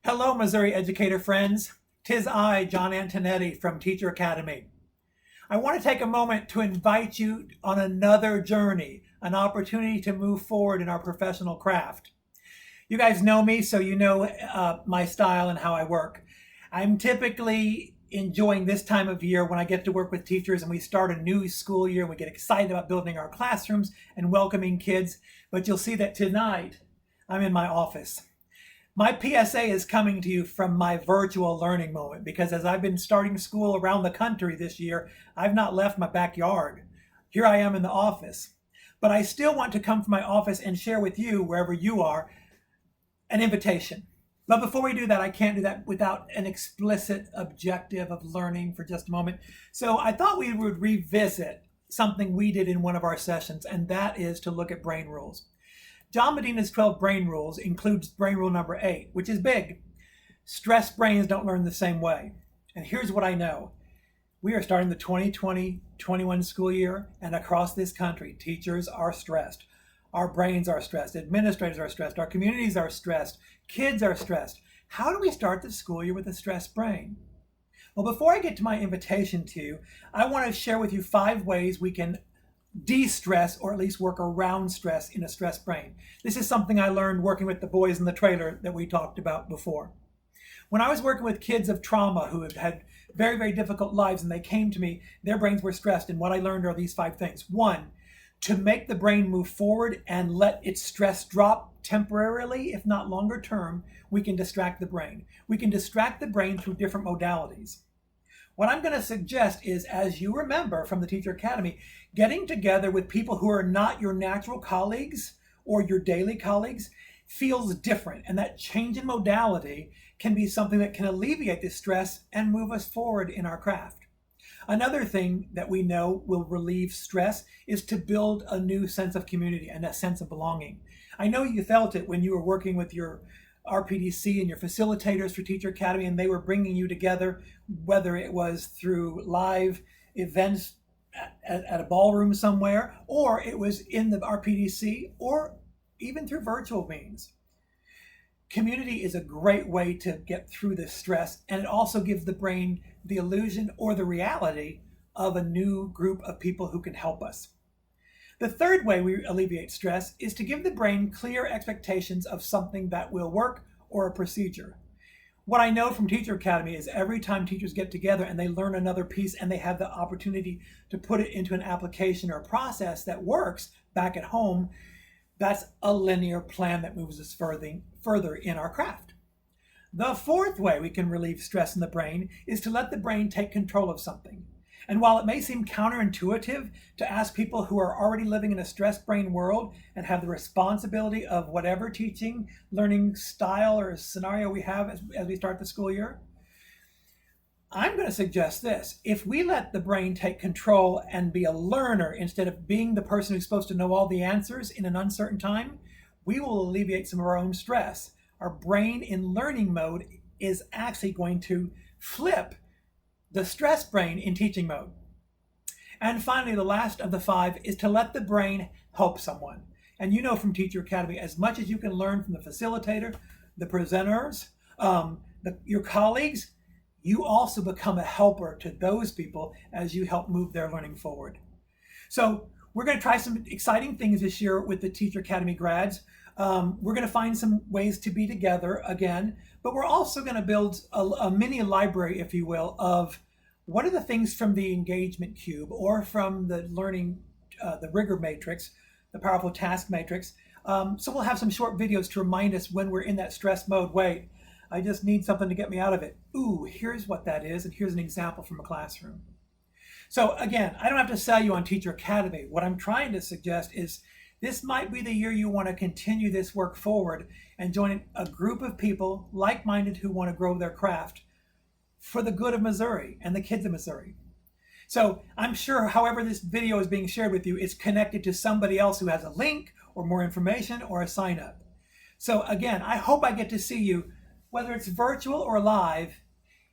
Hello, Missouri educator friends. 'Tis I, John Antonetti from Teacher Academy. I want to take a moment to invite you on another journey, an opportunity to move forward in our professional craft. You guys know me, so you know my style and how I work. I'm typically enjoying this time of year when I get to work with teachers and we start a new school year and we get excited about building our classrooms and welcoming kids. But you'll see that tonight I'm in my office. My PSA is coming to you from my virtual learning moment because as I've been starting school around the country this year, I've not left my backyard. Here I am in the office. But I still want to come from my office and share with you, wherever you are, an invitation. But before we do that, I can't do that without an explicit objective of learning for just a moment. So I thought we would revisit something we did in one of our sessions, and that is to look at brain rules. John Medina's 12 brain rules includes brain rule number 8, which is big. Stressed brains don't learn the same way. And here's what I know. We are starting the 2020-21 school year, and across this country, teachers are stressed. Our brains are stressed. Administrators are stressed. Our communities are stressed. Kids are stressed. How do we start the school year with a stressed brain? Well, before I get to my invitation to you, I want to share with you 5 ways we can de-stress or at least work around stress in a stressed brain. This is something I learned working with the boys in the trailer that we talked about before. When I was working with kids of trauma who have had very, very difficult lives and they came to me, their brains were stressed, and what I learned are these 5 things. 1, to make the brain move forward and let its stress drop temporarily, if not longer term, we can distract the brain. We can distract the brain through different modalities. What I'm going to suggest is, as you remember from the Teacher Academy, getting together with people who are not your natural colleagues or your daily colleagues feels different. And that change in modality can be something that can alleviate the stress and move us forward in our craft. Another thing that we know will relieve stress is to build a new sense of community and a sense of belonging. I know you felt it when you were working with your RPDC and your facilitators for Teacher Academy, and they were bringing you together, whether it was through live events at a ballroom somewhere, or it was in the RPDC, or even through virtual means. Community is a great way to get through this stress, and it also gives the brain the illusion or the reality of a new group of people who can help us. The third way we alleviate stress is to give the brain clear expectations of something that will work or a procedure. What I know from Teacher Academy is every time teachers get together and they learn another piece and they have the opportunity to put it into an application or a process that works back at home, that's a linear plan that moves us further in our craft. The fourth way we can relieve stress in the brain is to let the brain take control of something. And while it may seem counterintuitive to ask people who are already living in a stressed brain world and have the responsibility of whatever teaching, learning style or scenario we have as we start the school year, I'm going to suggest this. If we let the brain take control and be a learner instead of being the person who's supposed to know all the answers in an uncertain time, we will alleviate some of our own stress. Our brain in learning mode is actually going to flip the stress brain in teaching mode. And finally, the last of the 5 is to let the brain help someone. And you know from Teacher Academy, as much as you can learn from the facilitator, the presenters, your colleagues, you also become a helper to those people as you help move their learning forward. So we're going to try some exciting things this year with the Teacher Academy grads. We're going to find some ways to be together again, but we're also going to build a mini library, if you will, of what are the things from the engagement cube or from the learning, the rigor matrix, the powerful task matrix. So we'll have some short videos to remind us when we're in that stress mode. Wait, I just need something to get me out of it. Ooh, here's what that is, and here's an example from a classroom. So again, I don't have to sell you on Teacher Academy. What I'm trying to suggest is this might be the year you want to continue this work forward and join a group of people like-minded who want to grow their craft for the good of Missouri and the kids of Missouri. So I'm sure however this video is being shared with you, it's connected to somebody else who has a link or more information or a sign up. So again, I hope I get to see you, whether it's virtual or live,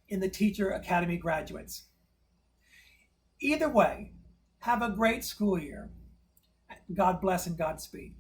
in the Teacher Academy graduates. Either way, have a great school year. God bless and Godspeed.